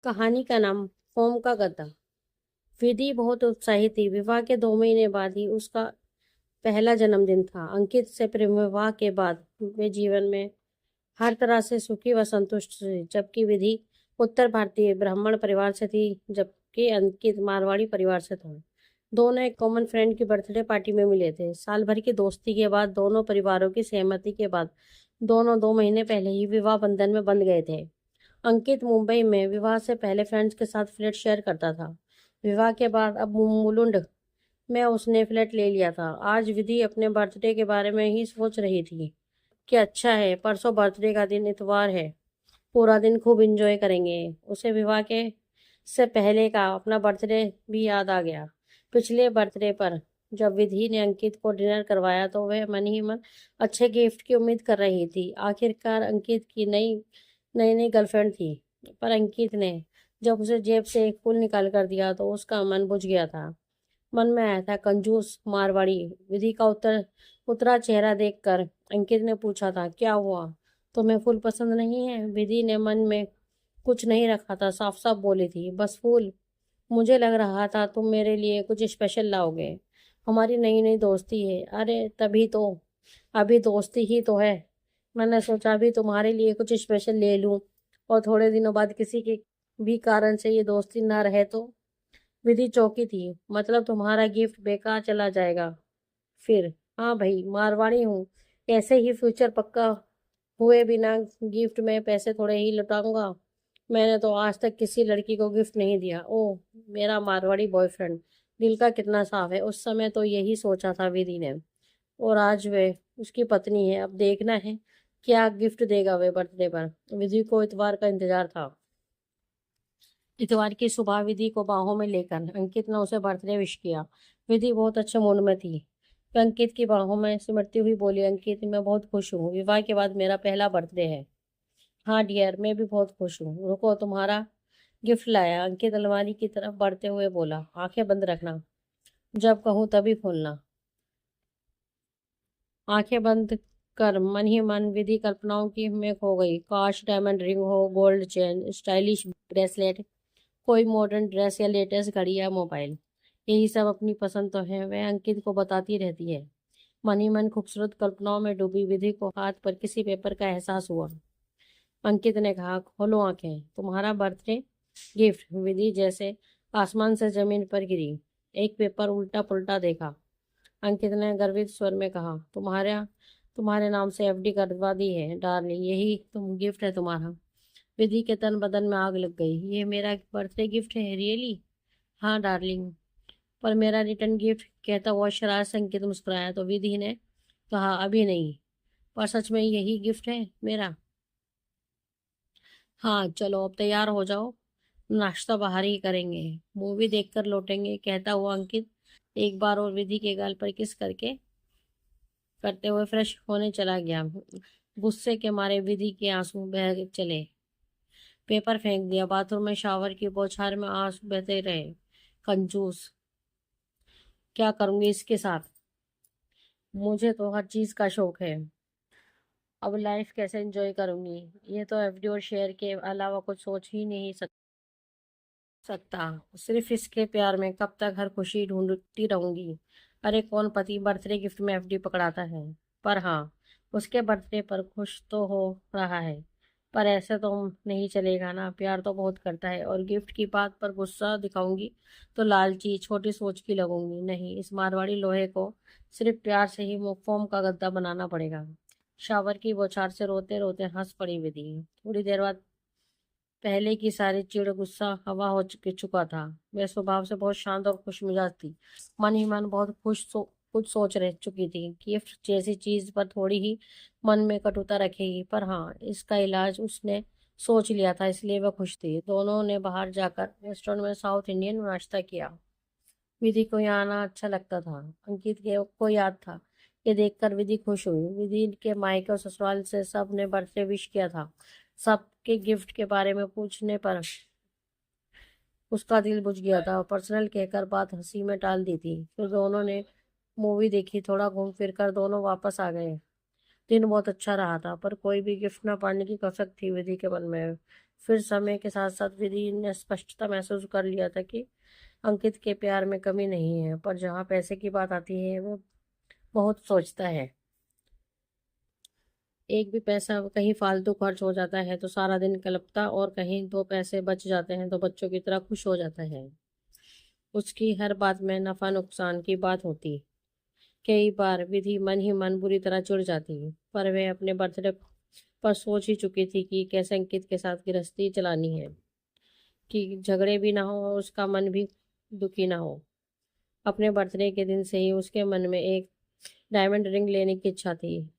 कहानी का नाम फोम का गद्दा। विधि बहुत उत्साहित थी। विवाह के 2 महीने बाद ही उसका पहला जन्मदिन था। अंकित से प्रेम विवाह के बाद वे जीवन में हर तरह से सुखी व संतुष्ट थे। जबकि विधि उत्तर भारतीय ब्राह्मण परिवार से थी, जबकि अंकित मारवाड़ी परिवार से था। दोनों एक कॉमन फ्रेंड की बर्थडे पार्टी में मिले थे। साल भर की दोस्ती के बाद, दोनों परिवारों की सहमति के बाद, दोनों 2 महीने पहले ही विवाह बंधन में बंध गए थे। अंकित मुंबई में विवाह से पहले फ्रेंड्स के साथ फ्लैट शेयर करता था। विवाह के बाद अब मुलुंड में उसने फ्लैट ले लिया था। आज विधि अपने बर्थडे के बारे में ही सोच रही थी कि अच्छा है, परसों बर्थडे का दिन इतवार है, पूरा दिन खूब एंजॉय करेंगे। उसे विवाह के से पहले का अपना बर्थडे भी याद आ गया। पिछले बर्थडे पर जब विधि ने अंकित को डिनर करवाया तो वह मन ही मन अच्छे गिफ्ट की उम्मीद कर रही थी। आखिरकार अंकित की नई नई नई गर्लफ्रेंड थी। पर अंकित ने जब उसे जेब से एक फूल निकाल कर दिया तो उसका मन बुझ गया था। मन में आया था, कंजूस मारवाड़ी। विधि का उतरा चेहरा देखकर अंकित ने पूछा था, क्या हुआ, तुम्हें फूल पसंद नहीं है? विधि ने मन में कुछ नहीं रखा था, साफ साफ बोली थी, बस फूल। मुझे लग रहा था तुम मेरे लिए कुछ स्पेशल लाओगे। हमारी नई नई दोस्ती है। अरे तभी तो, अभी दोस्ती ही तो है। मैंने सोचा अभी तुम्हारे लिए कुछ स्पेशल ले लूं, और थोड़े दिनों बाद किसी के भी कारण से ये दोस्ती ना रहे तो। विधि चौकी थी। मतलब तुम्हारा गिफ्ट बेकार चला जाएगा फिर? हाँ भाई, मारवाड़ी हूँ, ऐसे ही फ्यूचर पक्का हुए बिना गिफ्ट में पैसे थोड़े ही लौटाऊंगा। मैंने तो आज तक किसी लड़की को गिफ्ट नहीं दिया। ओह, मेरा मारवाड़ी बॉयफ्रेंड दिल का कितना साफ है। उस समय तो यही सोचा था विधि ने, और आज वे उसकी पत्नी है। अब देखना है क्या गिफ्ट देगा वे बर्थडे पर। विधि को इतवार का इंतजार था। इतवार की सुबह विधि को बाहों में लेकर अंकित ने उसे बर्थडे विश किया। विधि बहुत अच्छे मूड में थी। वे अंकित की बाहों में सिमटती हुई बोली, अंकित मैं बहुत खुश हूँ, विवाह के बाद मेरा पहला बर्थडे है। हाँ डियर, मैं भी बहुत खुश हूँ। रुको, तुम्हारा गिफ्ट लाया। अंकित अलमारी की तरफ बढ़ते हुए बोला, आंखें बंद रखना, जब कहूँ तभी खोलना। आंखें बंद कर मन ही मन विधि कल्पनाओं की में खो गई। काश डायमंड रिंग हो, गोल्ड चेन, स्टाइलिश ब्रेसलेट, कोई मॉडर्न ड्रेस या लेटेस्ट घड़ी या मोबाइल। यही सब अपनी पसंद तो है, वह अंकित को बताती रहती है। मन ही मन खूबसूरत कल्पनाओं में डूबी विधि को हाथ पर किसी पेपर का एहसास हुआ। अंकित ने कहा, खोलो आंखें, तुम्हारा बर्थडे गिफ्ट। विधि जैसे आसमान से जमीन पर गिरी। एक पेपर उल्टा पुल्टा देखा। अंकित ने गर्वित स्वर में कहा, तुम्हारे तुम्हारे नाम से एफडी करवा दी है डार्लिंग, यही तुम गिफ्ट है तुम्हारा। विधि के तन बदन में आग लग गई। ये मेरा बर्थडे गिफ्ट है, रियली? हाँ डार्लिंग, पर मेरा रिटर्न गिफ्ट? कहता हुआ शरारत से अंकित मुस्कुराया तो विधि ने कहा, अभी नहीं, पर सच में यही गिफ्ट है मेरा? हाँ चलो अब तैयार हो जाओ, नाश्ता बाहर ही करेंगे, मूवी देखकर लौटेंगे, कहता हुआ अंकित एक बार और विधि के गाल पर किस करते हुए फ्रेश होने चला गया। गुस्से के मारे विधि के आंसू बह चले। पेपर फेंक दिया बाथरूम में, शावर की बौछार में आंसू बहते रहे। कंजूस, क्या करूंगी इसके साथ? मुझे तो हर चीज का शौक है, अब लाइफ कैसे एंजॉय करूंगी? ये तो एफडी और शेयर के अलावा कुछ सोच ही नहीं सकता। सिर्फ इसके प्यार में कब तक हर खुशी ढूंढती रहूंगी। अरे कौन पति बर्थडे गिफ्ट में एफडी पकड़ाता है? पर हाँ, उसके बर्थडे पर खुश तो हो रहा है, पर ऐसे तो नहीं चलेगा ना। प्यार तो बहुत करता है, और गिफ्ट की बात पर गुस्सा दिखाऊंगी तो लालची छोटी सोच की लगूंगी। नहीं, इस मारवाड़ी लोहे को सिर्फ प्यार से ही फोम का गद्दा बनाना पड़ेगा। शावर की बौछार से रोते रोते हंस पड़ी विधि। थोड़ी देर बाद पहले की सारी चिड़ गुस्सा हवा हो चुका था। वह स्वभाव से बहुत शांत और खुशमिजाज थी। मन ही मन बहुत कुछ सोच रह चुकी थी। गिफ्ट जैसी चीज पर थोड़ी ही मन में कटुता रखेगी, पर हाँ, इसका इलाज उसने सोच लिया था, इसलिए वह खुश थी। दोनों ने बाहर जाकर रेस्टोरेंट में साउथ इंडियन नाश्ता किया। विधि को यहाँ आना अच्छा लगता था। अंकित के को याद था। ये देखकर विधि खुश हुई। विधि के मायके और ससुराल से सब ने बर्थडे विश किया था। सबके गिफ्ट के बारे में पूछने पर उसका दिल बुझ गया था, और पर्सनल कहकर बात हंसी में टाल दी थी। फिर दोनों ने मूवी देखी, थोड़ा घूम फिर कर दोनों वापस आ गए। दिन बहुत अच्छा रहा था, पर कोई भी गिफ्ट न पाने की कसक थी विधि के मन में। फिर समय के साथ साथ विधि ने स्पष्टता महसूस कर लिया था कि अंकित के प्यार में कमी नहीं है, पर जहाँ पैसे की बात आती है वो बहुत सोचता है। एक भी पैसा कहीं फालतू खर्च हो जाता है तो सारा दिन कलपता, और कहीं दो पैसे बच जाते हैं तो बच्चों की तरह खुश हो जाता है। उसकी हर बात में नफा नुकसान की बात होती। कई बार विधि मन ही मन बुरी तरह चिढ़ जाती, पर वह अपने बर्थडे पर सोच ही चुकी थी कि कैसे अंकित के साथ गृहस्थी चलानी है, कि झगड़े भी ना हो और उसका मन भी दुखी ना हो। अपने बर्थडे के दिन से ही उसके मन में एक डायमंड रिंग लेने की इच्छा थी।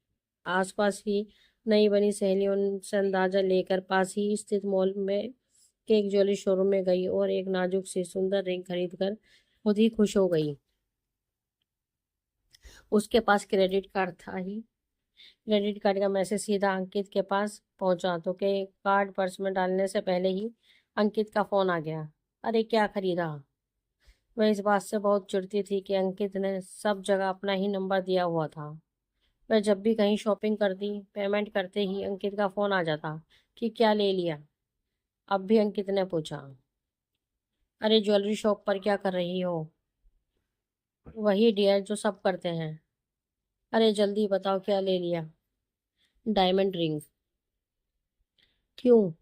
आसपास ही नई बनी सहेलियों से अंदाजा लेकर पास ही स्थित मॉल में के एक ज्वेलरी शोरूम में गई और एक नाजुक सी सुंदर रिंग खरीद कर खुद ही खुश हो गई। उसके पास क्रेडिट कार्ड था ही। क्रेडिट कार्ड का मैसेज सीधा अंकित के पास पहुंचा तो के कार्ड पर्स में डालने से पहले ही अंकित का फोन आ गया। अरे क्या खरीदा? वह इस बात से बहुत चिढ़ती थी कि अंकित ने सब जगह अपना ही नंबर दिया हुआ था। वह जब भी कहीं शॉपिंग करती, पेमेंट करते ही अंकित का फोन आ जाता कि क्या ले लिया। अब भी अंकित ने पूछा, अरे ज्वेलरी शॉप पर क्या कर रही हो? वही डियर जो सब करते हैं। अरे जल्दी बताओ क्या ले लिया? Diamond ring. क्यों?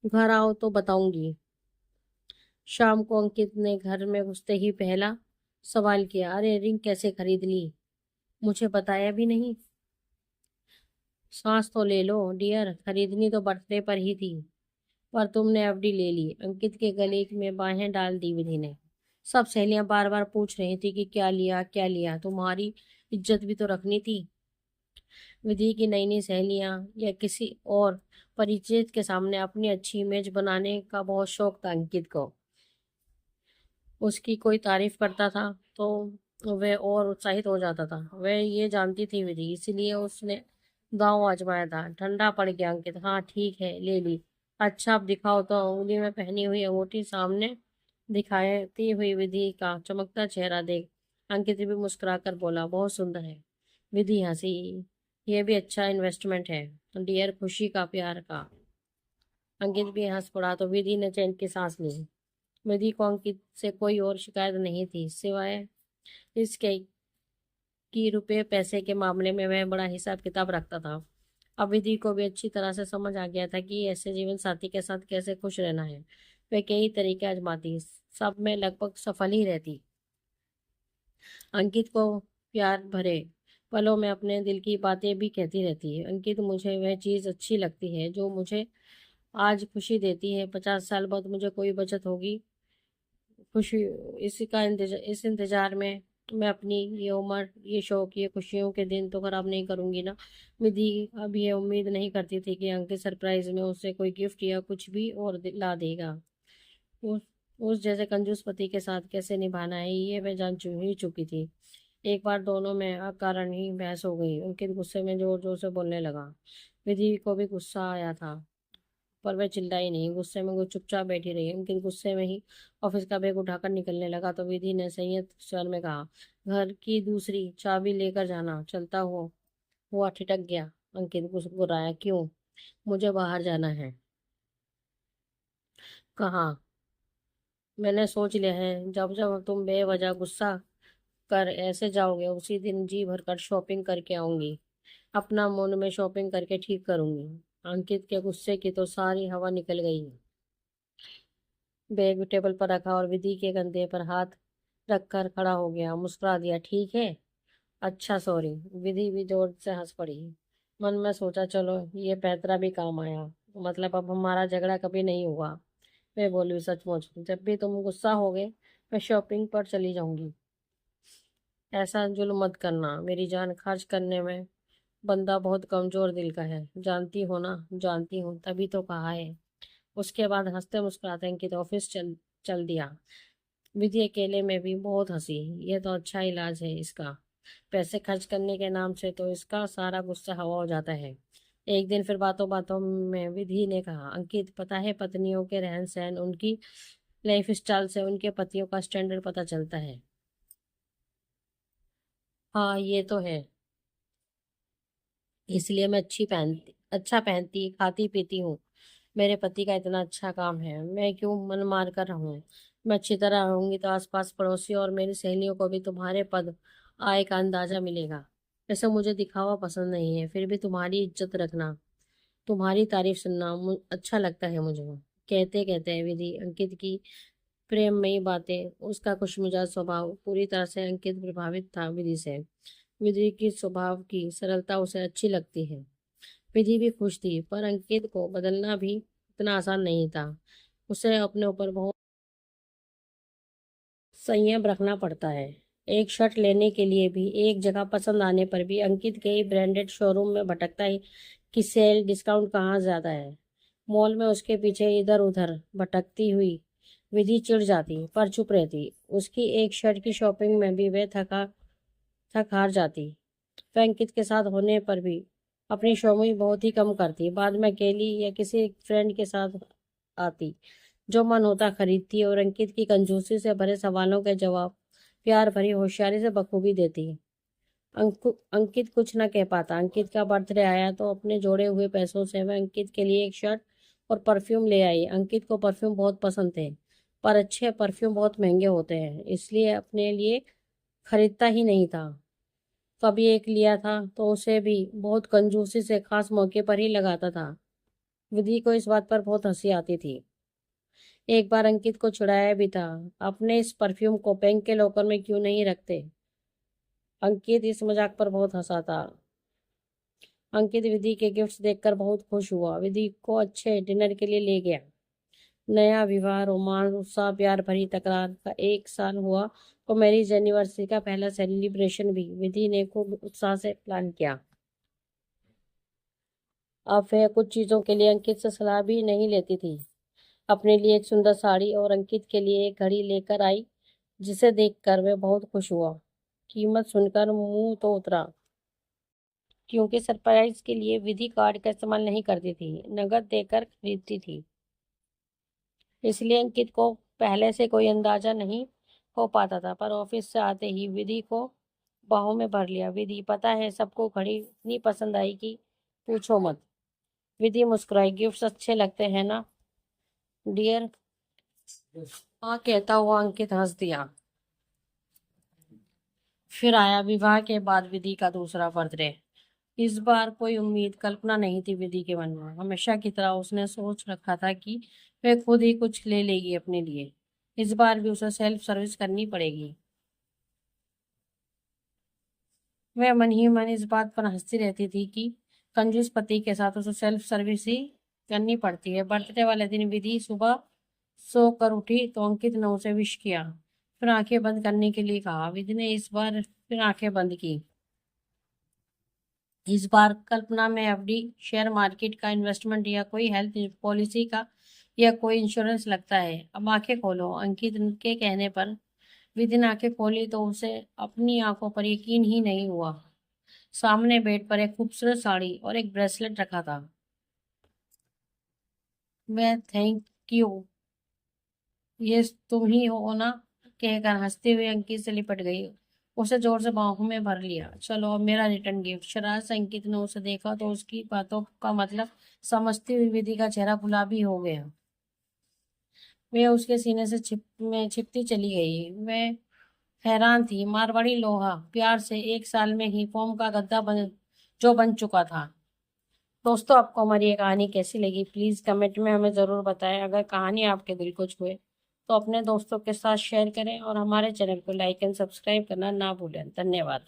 घर आओ तो बताऊंगी। शाम को अंकित ने घर में घुसते ही पहला सवाल किया, अरे रिंग कैसे खरीद ली? मुझे बताया भी नहीं। सांस तो ले लो डियर, खरीदनी तो बर्थडे पर ही थी, पर तुमने एफडी ले ली। अंकित के गले में बाहें डाल दी विधि ने। सब सहेलियां बार बार पूछ रही थी कि क्या लिया क्या लिया, तुम्हारी इज्जत भी तो रखनी थी। विधि की नई नई सहेलियां या किसी और परिचित के सामने अपनी अच्छी इमेज बनाने का बहुत शौक था अंकित को। उसकी कोई तारीफ करता था तो वह और उत्साहित हो जाता था। वह ये जानती थी विधि, इसीलिए उसने दांव आजमाया था। ठंडा पड़ गया अंकित। हाँ ठीक है, ले ली। अच्छा अब दिखाओ तो। उंगली में पहनी हुई अंगूठी सामने दिखाती हुई विधि का चमकता चेहरा देख अंकित भी मुस्कुराकर बोला, बहुत सुंदर है। विधि हंसी, ये भी अच्छा इन्वेस्टमेंट है डियर, खुशी का प्यार का। अंकित भी हंस पड़ा तो विधि ने चैन की सांस ली। विधि को अंकित से कोई और शिकायत नहीं थी, सिवाय इसके कि रुपये पैसे के मामले में वह बड़ा हिसाब किताब रखता था। अब विधि को भी अच्छी तरह से समझ आ गया था कि ऐसे जीवन साथी के साथ कैसे खुश रहना है। वह कई तरीके आजमाती, सब में लगभग सफल ही रहती। अंकित को प्यार भरे पलों में अपने दिल की बातें भी कहती रहती है। अंकित, मुझे वह चीज़ अच्छी लगती है जो मुझे आज खुशी देती है। 50 साल बाद मुझे कोई बचत होगी खुशी, इस इंतजार में मैं अपनी ये उम्र, ये शौक, ये खुशियों के दिन तो खराब नहीं करूंगी ना। विधि अब ये उम्मीद नहीं करती थी कि अंकित सरप्राइज में उसे कोई गिफ्ट या कुछ भी और ला देगा। उस उस जैसे कंजूस पति के साथ कैसे निभाना है ये वह जान ही चुकी थी। एक बार दोनों में अकारण ही बहस हो गई। अंकित गुस्से में जोर जोर से बोलने लगा। विधि को भी गुस्सा आया था, पर वह चिल्लाई नहीं। गुस्से में वो चुपचाप बैठी रही। अंकित गुस्से में ही ऑफिस का बैग उठाकर निकलने लगा तो विधि ने संयत स्वर में कहा, घर की दूसरी चाबी लेकर जाना। चलता हुआ ठिठक गया। अंकित मुस्कुराया, क्यों? मुझे बाहर जाना है। कहाँ? मैंने सोच लिया है, जब जब तुम बेवजह गुस्सा कर ऐसे जाओगे उसी दिन जी भर कर शॉपिंग करके आऊंगी। अपना मूड में शॉपिंग करके ठीक करूंगी। अंकित के गुस्से की तो सारी हवा निकल गई। बैग टेबल पर रखा और विधि के कंधे पर हाथ रखकर खड़ा हो गया। मुस्कुरा दिया, ठीक है, अच्छा सॉरी। विधि भी जोर से हंस पड़ी। मन में सोचा, चलो ये पैतरा भी काम आया, मतलब अब हमारा झगड़ा कभी नहीं हुआ। मैं बोली, सचमुच जब भी तुम गुस्सा होगे मैं शॉपिंग पर चली जाऊंगी। ऐसा जुल्म मत करना मेरी जान, खर्च करने में बंदा बहुत कमजोर दिल का है, जानती हो ना। जानती हूँ, तभी तो कहा है। उसके बाद हंसते मुस्कुराते अंकित ऑफिस चल चल दिया। विधि अकेले में भी बहुत हंसी। यह तो अच्छा इलाज है इसका। पैसे खर्च करने के नाम से तो इसका सारा गुस्सा हवा हो जाता है। एक दिन फिर बातों बातों में विधि ने कहा, अंकित पता है पत्नियों के रहन सहन, उनकी लाइफ स्टाइल से उनके पतियों का स्टैंडर्ड पता चलता है। हाँ ये तो है, इसलिए मैं अच्छा पहनती खाती पीती हूँ। मेरे पति का इतना अच्छा काम है, मैं क्यों मन मार कर रहूं। मैं अच्छी तरह रहूंगी तो आसपास पड़ोसियों और मेरी सहेलियों को भी तुम्हारे पद आय का अंदाजा मिलेगा। वैसे मुझे दिखावा पसंद नहीं है, फिर भी तुम्हारी इज्जत रखना, तुम्हारी तारीफ सुनना अच्छा लगता है मुझे। कहते कहते विधि अंकित की प्रेममयी बातें, उसका खुशमिजाज स्वभाव पूरी तरह से अंकित प्रभावित था विधि से। विधि की स्वभाव की सरलता उसे अच्छी लगती है। विधि भी खुश थी, पर अंकित को बदलना भी इतना आसान नहीं था। उसे अपने ऊपर बहुत संयम रखना पड़ता है। एक शर्ट लेने के लिए भी, एक जगह पसंद आने पर भी अंकित कई ब्रांडेड शोरूम में भटकता है कि सेल डिस्काउंट कहाँ ज्यादा है। मॉल में उसके पीछे इधर उधर भटकती हुई विधि चिढ़ जाती, पर चुप रहती। उसकी एक शर्ट की शॉपिंग में भी वह थक हार जाती। वह अंकित के साथ होने पर भी अपनी शॉपिंग बहुत ही कम करती, बाद में अकेली या किसी फ्रेंड के साथ आती। जो मन होता खरीदती और अंकित की कंजूसी से भरे सवालों के जवाब प्यार भरी होशियारी से बखूबी देती। अंकित कुछ न कह पाता। अंकित का बर्थडे आया तो अपने जोड़े हुए पैसों से वह अंकित के लिए एक शर्ट और परफ्यूम ले आई। अंकित को परफ्यूम बहुत पसंद थे, पर अच्छे परफ्यूम बहुत महंगे होते हैं, इसलिए अपने लिए खरीदता ही नहीं था। कभी एक लिया था तो उसे भी बहुत कंजूसी से खास मौके पर ही लगाता था। विधि को इस बात पर बहुत हंसी आती थी। एक बार अंकित को छुड़ाया भी था, अपने इस परफ्यूम को बैंक के लॉकर में क्यों नहीं रखते। अंकित इस मजाक पर बहुत हंसा था। अंकित विधि के गिफ्ट्स देखकर बहुत खुश हुआ। विधि को अच्छे डिनर के लिए ले गया। नया विवाह, रोमांस, उत्साह, प्यार भरी तकरार का एक साल हुआ और मैरिज एनिवर्सरी का पहला सेलिब्रेशन भी विधि ने खूब उत्साह से प्लान किया। अब वह कुछ चीजों के लिए अंकित से सलाह भी नहीं लेती थी। अपने लिए एक सुंदर साड़ी और अंकित के लिए एक घड़ी लेकर आई, जिसे देखकर वह बहुत खुश हुआ। कीमत सुनकर मुंह तो उतरा, क्योंकि सरप्राइज के लिए विधि कार्ड का इस्तेमाल नहीं करती थी, नकद देकर खरीदती थी। इसलिए अंकित को पहले से कोई अंदाजा नहीं हो पाता था, पर ऑफिस से आते ही विधि को बाहों में भर लिया। विधि, पता है सबको घड़ी इतनी पसंद आई कि पूछो मत। विधि मुस्कुराई। गिफ्ट्स अच्छे लगते हैं ना डियर? हाँ, कहता हुआ अंकित हंस दिया। फिर आया विवाह के बाद विधि का दूसरा बर्थडे। इस बार कोई उम्मीद कल्पना नहीं थी विधि के मन में। हमेशा की तरह उसने सोच रखा था कि वह खुद ही कुछ ले लेगी अपने लिए। इस बार भी उसे सेल्फ सर्विस करनी पड़ेगी। वह मन ही मन इस बात पर हंसती रहती थी कि कंजूस पति के साथ उसे सेल्फ सर्विस ही करनी पड़ती है। बर्थडे वाले दिन विधि सुबह सो कर उठी तो अंकित ने उसे विश किया, फिर आंखें बंद करने के लिए कहा। विधि ने इस बार फिर आंखें बंद की। इस बार कल्पना में एफडी, शेयर मार्केट का इन्वेस्टमेंट या कोई हेल्थ पॉलिसी का या कोई इंश्योरेंस लगता है। अब आंखें खोलो। अंकित के कहने पर विधि ने आंखें खोली तो उसे अपनी आंखों पर यकीन ही नहीं हुआ। सामने बेड पर एक खूबसूरत साड़ी और एक ब्रेसलेट रखा था। मैं थैंक यू, ये तुम ही हो ना, कहकर हंसते हुए अंकित से लिपट गई। उसे जोर से बाहों में भर लिया। चलो अब मेरा रिटर्न गिफ्ट। शरारत से अंकित ने उसे देखा तो उसकी बातों का मतलब समझती हुई विधि का चेहरा गुलाबी हो गया। वह उसके सीने से छिपती चली गई। वह हैरान थी। मारवाड़ी लोहा प्यार से एक साल में ही फोम का गद्दा बन चुका था। दोस्तों, आपको हमारी ये कहानी कैसी लगी प्लीज कमेंट में हमें जरूर बताएं। अगर कहानी आपके दिल को छुए तो अपने दोस्तों के साथ शेयर करें और हमारे चैनल को लाइक एंड सब्सक्राइब करना ना भूलें। धन्यवाद।